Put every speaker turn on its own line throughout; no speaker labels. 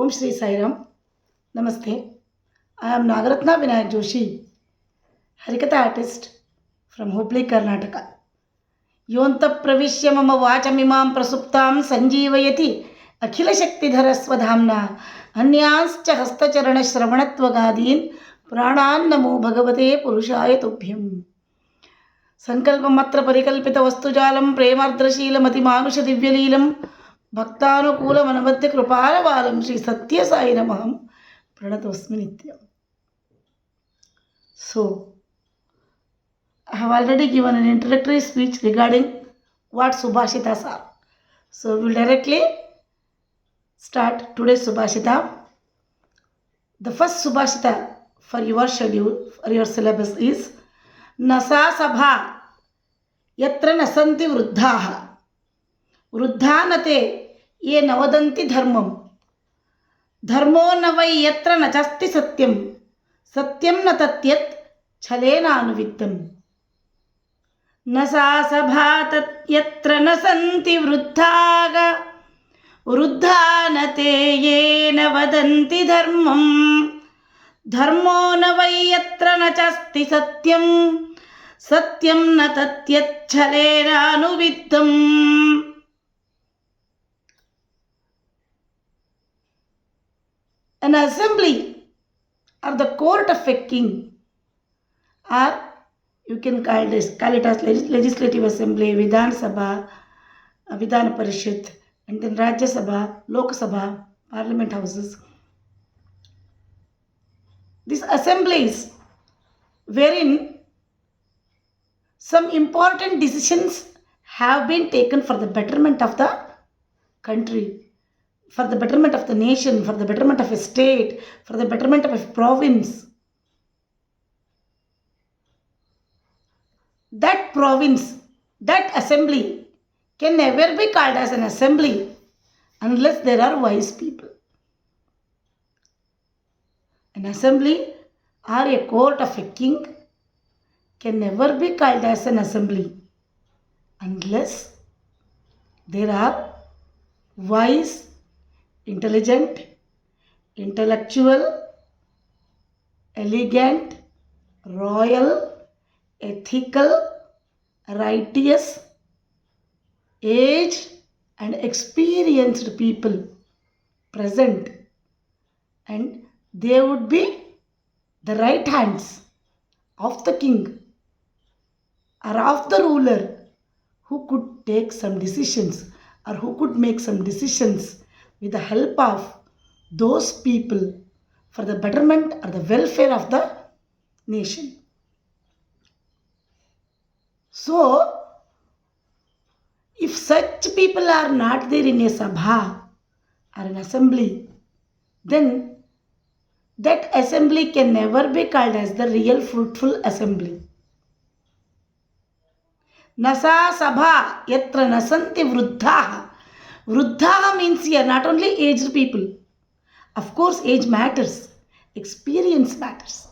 Om Shri Sairam. Namaste. I am Nagarathna Vinayak Joshi, Harikatha Artist from Hubli, Karnataka. Yonta pravishya mama vachamimam prasuptam sanjeevayati akhila shaktidhara swadhamna अन्यांश्च हस्तचरण श्रवणत्वगादीन प्राणान् नमो भगवते पुरुषाय तुभ्यं संकल्पमत्र परिकल्पित वस्तुजालं प्रेमार्द्रशीलमतिमानुष दिव्यलीलं भक्तानुकूलमनवद्य कृपालबालं श्री सत्य साई नमः प्रणतोस्मि नित्यम्. So, I have already given an introductory speech regarding what Subhashitas are. So, we will directly start today's Subhashita. The first Subhashita for your schedule, for your syllabus is Nasa sabha yatra nasanti vruddhaja vruddhanate ye navadanti dharmam dharmo na vai yatra nachasti satyam satyam na tatyat chalena anuvittam Nasa sabha tat yatra nasanti vruddhaja वृद्धानते येन वदन्ति धर्मं धर्मो न वै यत्र न चास्ति सत्यं सत्यं न तत्यच्छलेनानुविद्धम्. An assembly or the court of a king, or you can call it as legislative assembly, Vidhan Sabha, Vidhan Parishad, and then Rajya Sabha, Lok Sabha, parliament houses. These assemblies wherein some important decisions have been taken for the betterment of the country, for the betterment of the nation, for the betterment of a state, for the betterment of a province. That province, that assembly can never be called as an assembly unless there are wise people. An assembly or a court of a king can never be called as an assembly unless there are wise, intelligent, intellectual, elegant, royal, ethical, righteous, aged and experienced people present, and they would be the right hands of the king or of the ruler who could take some decisions or who could make some decisions with the help of those people for the betterment or the welfare of the nation. So, if such people are not there in a sabha or an assembly, then that assembly can never be called as the real fruitful assembly. Nasa sabha yatra nasanti vruddhaja. Vruddhaja means here not only aged people. Of course, age matters. Experience matters.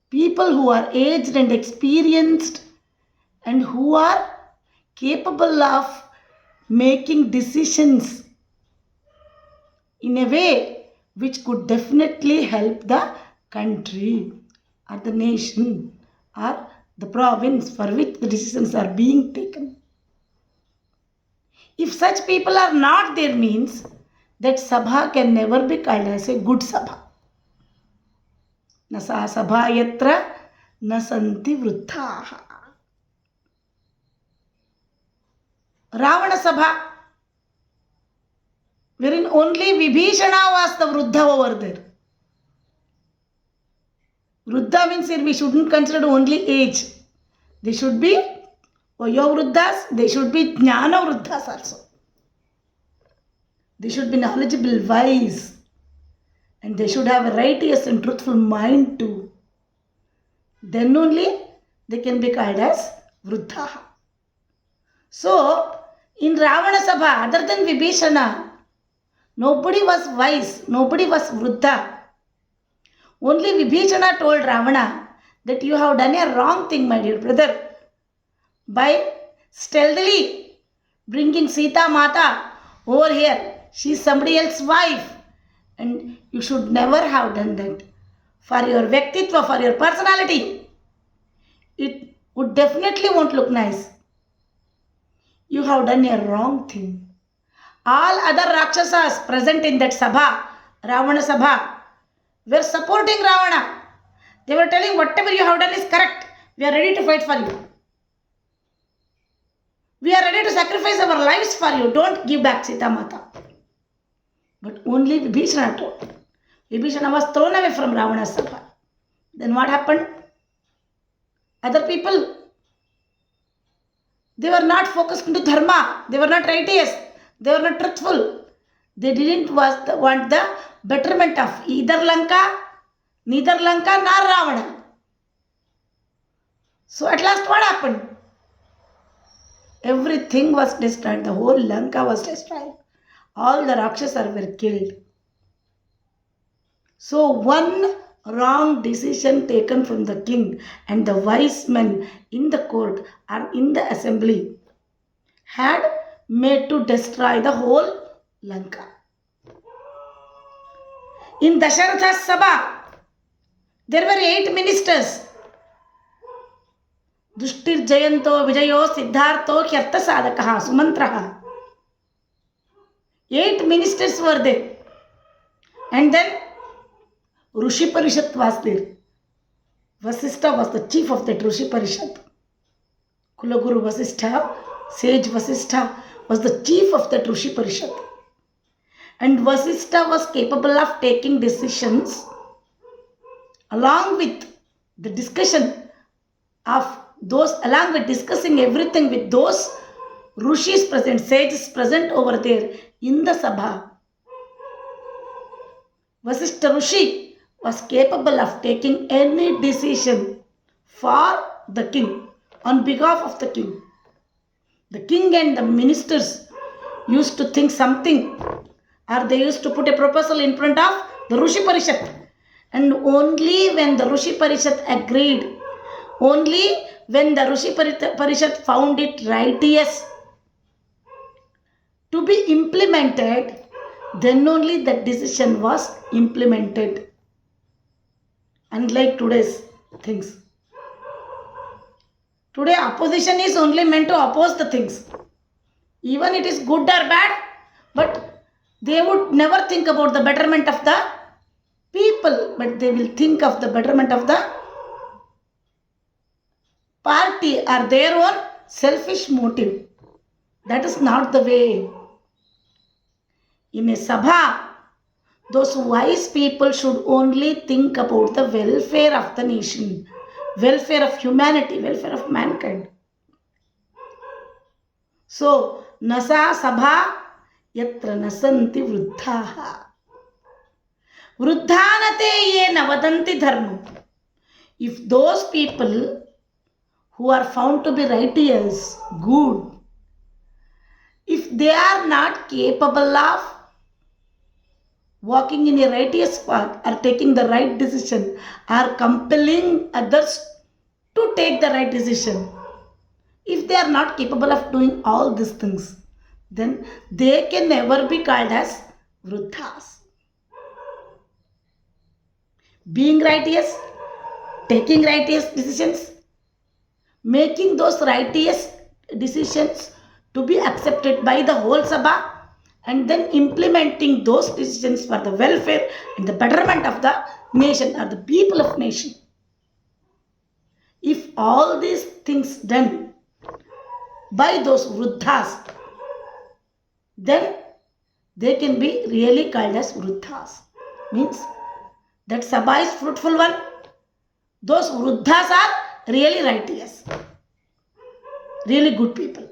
People who are aged and experienced and who are capable of making decisions in a way which could definitely help the country or the nation or the province for which the decisions are being taken. If such people are not there, means that sabha can never be called as a good sabha. Nasa sabha yatra nasanti vruddhaja. Ravana Sabha, wherein only Vibhishana was the Vruddha over there. Vruddha means here we shouldn't consider only age. They should be Vayo Vruddhas, they should be Jnana Vruddhas also. They should be knowledgeable, wise, and they should have a righteous and truthful mind too. Then only they can be called as Vruddha. So, in Ravana Sabha, other than Vibhishana, nobody was wise, nobody was Vruddha. Only Vibhishana told Ravana that you have done a wrong thing, my dear brother, by stealthily bringing Sita Mata Over here, she is somebody else's wife. And you should never have done that. For your Vyaktitva, for your personality, it would definitely won't look nice. You have done a wrong thing. All other Rakshasas present in that sabha, Ravana sabha, were supporting Ravana. They were telling whatever you have done is correct. We are ready to fight for you. We are ready to sacrifice our lives for you. Don't give back Sita Mata. But only Vibhishana told. Vibhishana was thrown away from Ravana's sabha. Then what happened? Other people, they were not focused into dharma. They were not righteous. They were not truthful. They didn't want the betterment of either Lanka, neither Lanka nor Ravana. So at last what happened? Everything was destroyed. The whole Lanka was destroyed. All the Rakshasas were killed. So one wrong decision taken from the king and the wise men in the court or in the assembly had made to destroy the whole Lanka. In Dasharatha's sabha, there were 8 ministers. Dushtir Jayanto Vijayo Siddhartho Hyartha Sadakaha Sumantraha. 8 ministers were there. And then Rushi Parishat was there. Vasistha was the chief of that Rushi Parishat. Kulaguru Vasistha, Sage Vasistha was the chief of that Rushi Parishat. And Vasistha was capable of taking decisions along with the discussion of those, along with discussing everything with those Rushis present, sages present over there in the sabha. Vasistha Rushi was capable of taking any decision for the king, on behalf of the king. The king and the ministers used to think something, or they used to put a proposal in front of the Rushi Parishat. And only when the Rushi Parishat agreed, only when the Rushi Parishat found it righteous to be implemented, then only that decision was implemented. Unlike today's things. Today opposition is only meant to oppose the things. Even it is good or bad, but they would never think about the betterment of the people, but they will think of the betterment of the party or their own selfish motive. That is not the way. In a sabha, those wise people should only think about the welfare of the nation, welfare of humanity, welfare of mankind. So, nasa sabha yatra nasanti vruddhaja. Vruddhanate ye navadanti dharma. If those people who are found to be righteous, good, if they are not capable of walking in a righteous path or taking the right decision or compelling others to take the right decision, if they are not capable of doing all these things, then they can never be called as vruddhas. Being righteous, taking righteous decisions, making those righteous decisions to be accepted by the whole sabha, and then implementing those decisions for the welfare and the betterment of the nation or the people of nation. If all these things done by those vruddhas, then they can be really called as vruddhas. Means that sabha is fruitful one. Those vruddhas are really righteous, really good people,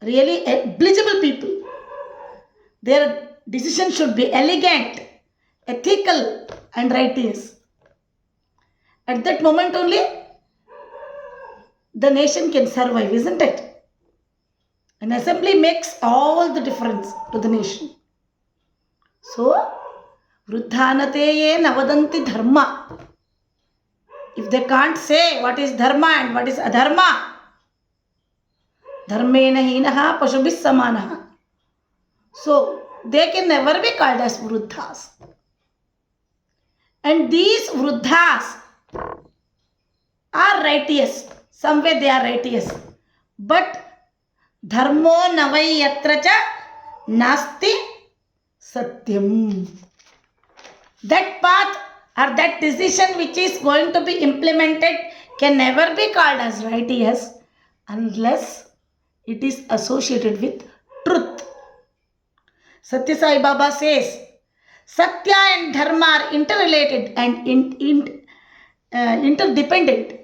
really eligible people. Their decision should be elegant, ethical and righteous. At that moment only, the nation can survive, isn't it? An assembly makes all the difference to the nation. So, vruddhanate navadanti dharma. If they can't say what is dharma and what is adharma, dharmena hinaha pashubhis samanaha. So they can never be called as vruddhas. And these vruddhas are righteous. Somewhere they are righteous. But dharmo navai yatra cha nasti satyam. That path or that decision which is going to be implemented can never be called as righteous unless it is associated with truth. Satya Sai Baba says, Satya and Dharma are interrelated and interdependent.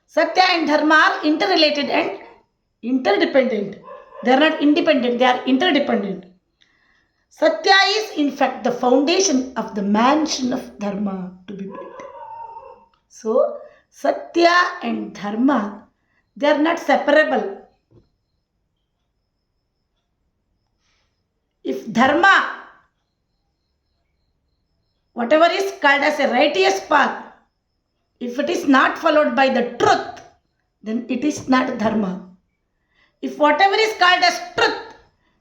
Satya and Dharma are interrelated and interdependent. They are not independent, they are interdependent. Satya is in fact the foundation of the mansion of Dharma to be built. So, Satya and Dharma, they are not separable. If Dharma, whatever is called as a righteous path, if it is not followed by the truth, then it is not Dharma. If whatever is called as truth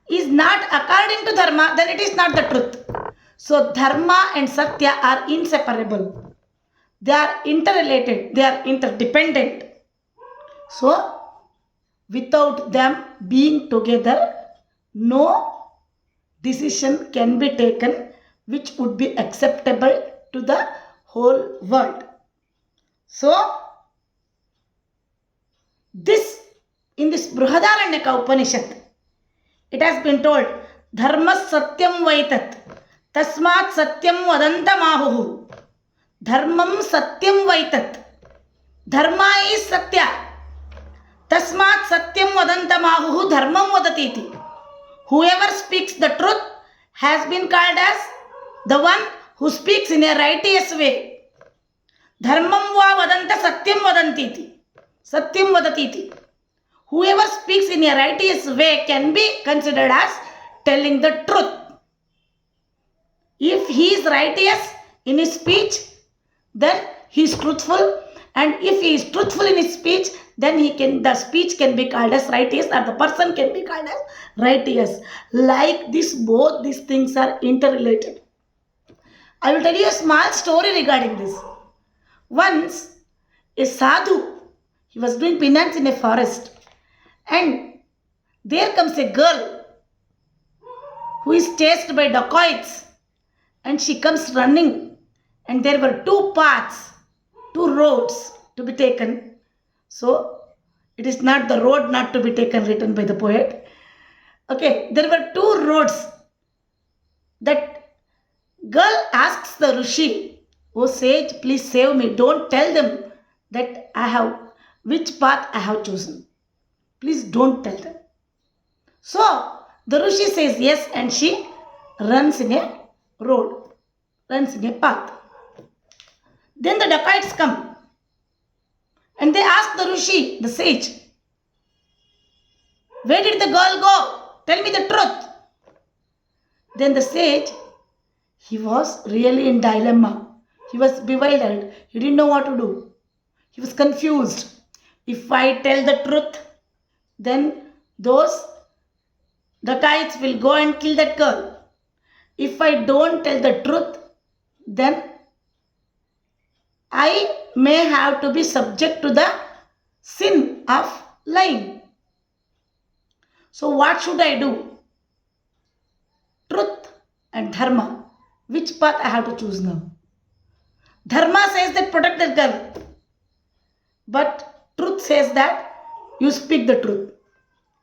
is not according to Dharma, then it is not the truth. So Dharma and Satya are inseparable. They are interrelated. They are interdependent. So without them being together, no decision can be taken which would be acceptable to the whole world. So in this Brihadaranyaka Upanishad, it has been told, Dharma Satyam Vaitat, Tasmat Satyam Vadantamahuhu. Dharmam Satyam Vaitat. Dharma is Satya. Tasmat Satyam Vadantamahuhu Dharmam Vadatiti. Whoever speaks the truth has been called as the one who speaks in a righteous way. Dharmam va vadanta Satyam Vadantiti. Satyam Vadatiti. Whoever speaks in a righteous way can be considered as telling the truth. If he is righteous in his speech, then he is truthful. And if he is truthful in his speech, then the speech can be called as righteous, or the person can be called as righteous. Like this, both these things are interrelated. I will tell you a small story regarding this. Once, a sadhu, he was doing penance in a forest. And there comes a girl who is chased by dacoits, and she comes running, and there were two paths, two roads to be taken. So it is not the road not to be taken written by the poet. Okay, there were two roads. That girl asks the Rishi, "Oh sage, please save me. Don't tell them that which path I have chosen. Please don't tell them." So the Rishi says yes, and she runs in a road, runs in a path. Then the dacoits come and they ask the Rishi, the sage, "Where did the girl go? Tell me the truth." Then the sage, he was really in dilemma. He was bewildered. He didn't know what to do. He was confused. If I tell the truth, then those dacoits will go and kill that girl. If I don't tell the truth, then I may have to be subject to the sin of lying. So what should I do? Truth and Dharma. Which path I have to choose now? Dharma says that protect that girl. But truth says that you speak the truth.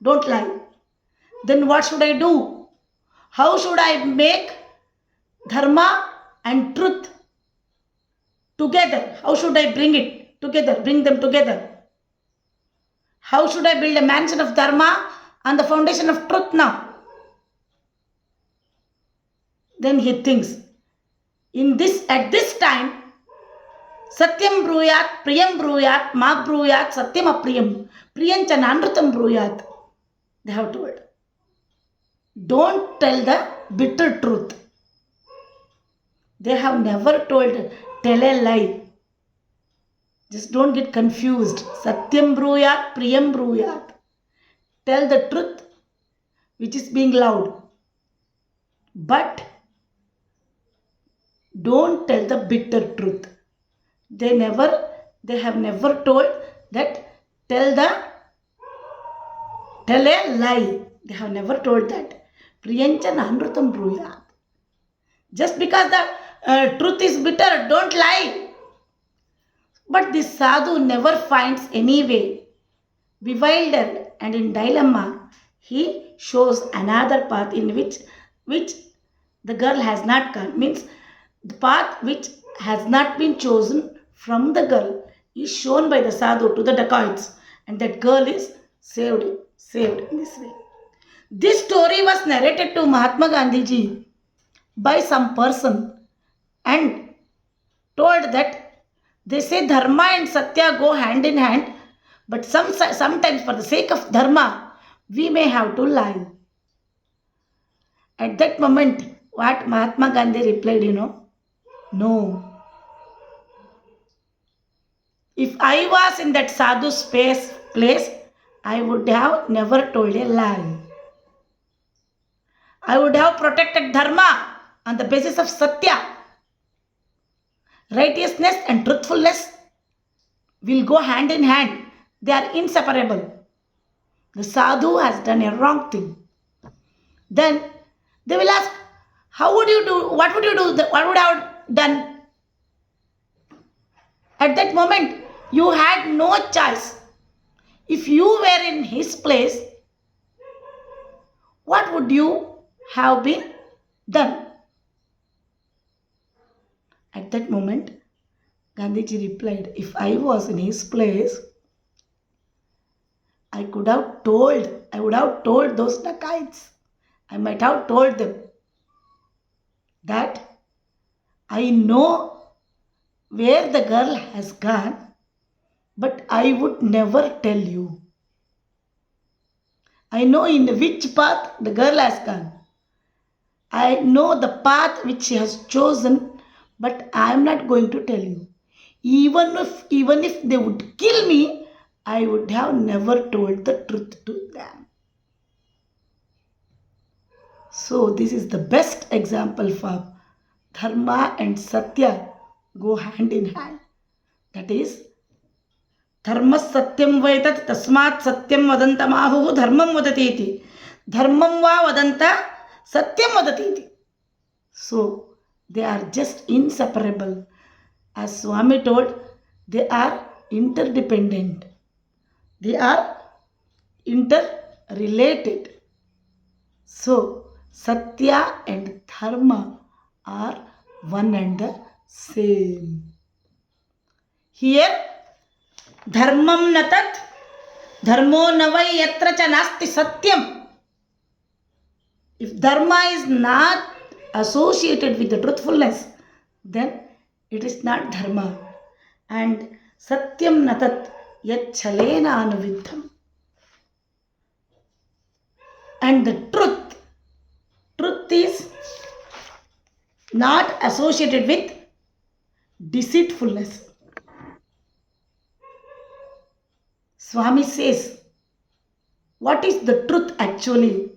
Don't lie. Then what should I do? How should I make Dharma and truth together? How should I bring it together? Bring them together. How should I build a mansion of Dharma on the foundation of truth now? Then he thinks, at this time, Satyam bruyat, priyam bruyat, ma bruyat, satyam apriyam, priyancha nanrutam bruyat. They have told. Don't tell the bitter truth. They have never told, tell a lie. Just don't get confused. Satyam bruyat, priyam bruyat. Tell the truth which is being loud. but don't tell the bitter truth. They never, they have never told that tell the tell a lie. They have never told that. Priyancha nanrutam bruyat. Just because the truth is bitter, don't lie. But this sadhu never finds any way. Bewildered and in dilemma, he shows another path in which the girl has not gone. Means the path which has not been chosen from the girl is shown by the sadhu to the dacoits, and that girl is saved in this way. This story was narrated to Mahatma Gandhiji by some person and told that they say dharma and satya go hand in hand, but sometimes for the sake of dharma we may have to lie. At that moment, what Mahatma Gandhi replied, no. If I was in that sadhu place, I would have never told a lie. I would have protected dharma on the basis of satya. Righteousness and truthfulness will go hand in hand. They are inseparable. The sadhu has done a wrong thing. Then they will ask, how would you do? What would you do? What would I have done? At that moment, you had no choice. If you were in his place, what would you have been done? At that moment, Gandhiji replied, if I was in his place, I would have told those dacoits. I might have told them that I know where the girl has gone, but I would never tell you. I know in which path the girl has gone. I know the path which she has chosen, but I am not going to tell you. Even if they would kill me, I would have never told the truth to them. So this is the best example for dharma and satya go hand in hand. That is, dharma satyam vaitat tasmat satyam vadantamahu dharmam vadati iti. Dharmam va vadanta satyam vadati iti. So they are just inseparable. As Swami told, they are interdependent. They are interrelated. So satya and dharma are one and the same. Here, dharmam natat, dharmo navai yatra cha nasti satyam. If dharma is not associated with the truthfulness, then it is not dharma. And satyam natat yat chalena anuviddham. And the truth is not associated with deceitfulness. Swami says, what is the truth actually?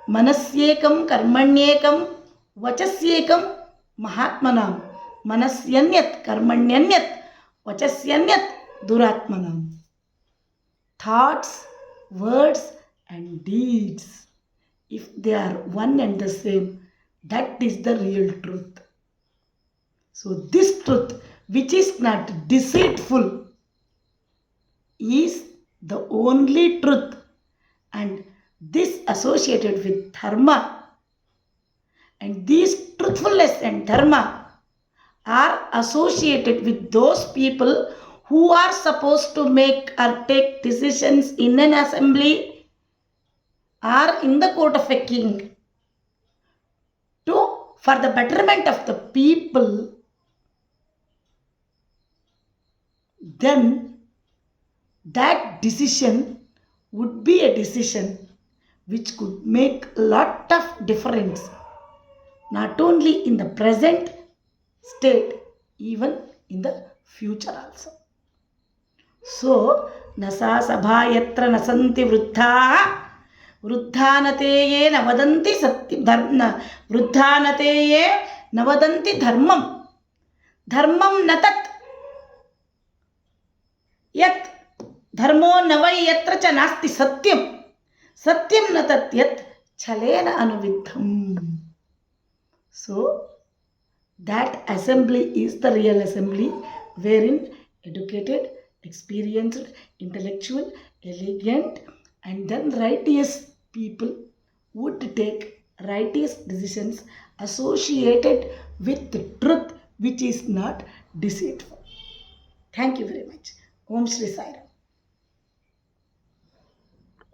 Manasyekam karmanyekam vachasyekam mahatmanam. Manasyanyat karmanyanyat vachasyanyat duratmanam. Thoughts, words and deeds, if they are one and the same, that is the real truth. So this truth, which is not deceitful, is the only truth, and this associated with dharma, and these truthfulness and dharma are associated with those people who are supposed to make or take decisions in an assembly or in the court of a king for the betterment of the people. Then that decision would be a decision which could make a lot of difference, not only in the present state, even in the future also. So, nasa sabha yatra nasanti vruddhaja वृद्धानतेये न वदन्ति सत्यं वृद्धानतेये न वदन्ति धर्मं धर्मं न तत् यत् धर्मो न वै यत्र च नास्ति सत्यं सत्यं न तत् यत् छलेन अनुविद्धम्. So that assembly is the real assembly wherein educated, experienced, intellectual, elegant and then righteous people would take righteous decisions associated with the truth which is not deceitful. Thank you very much. Om Shri Sai Ram.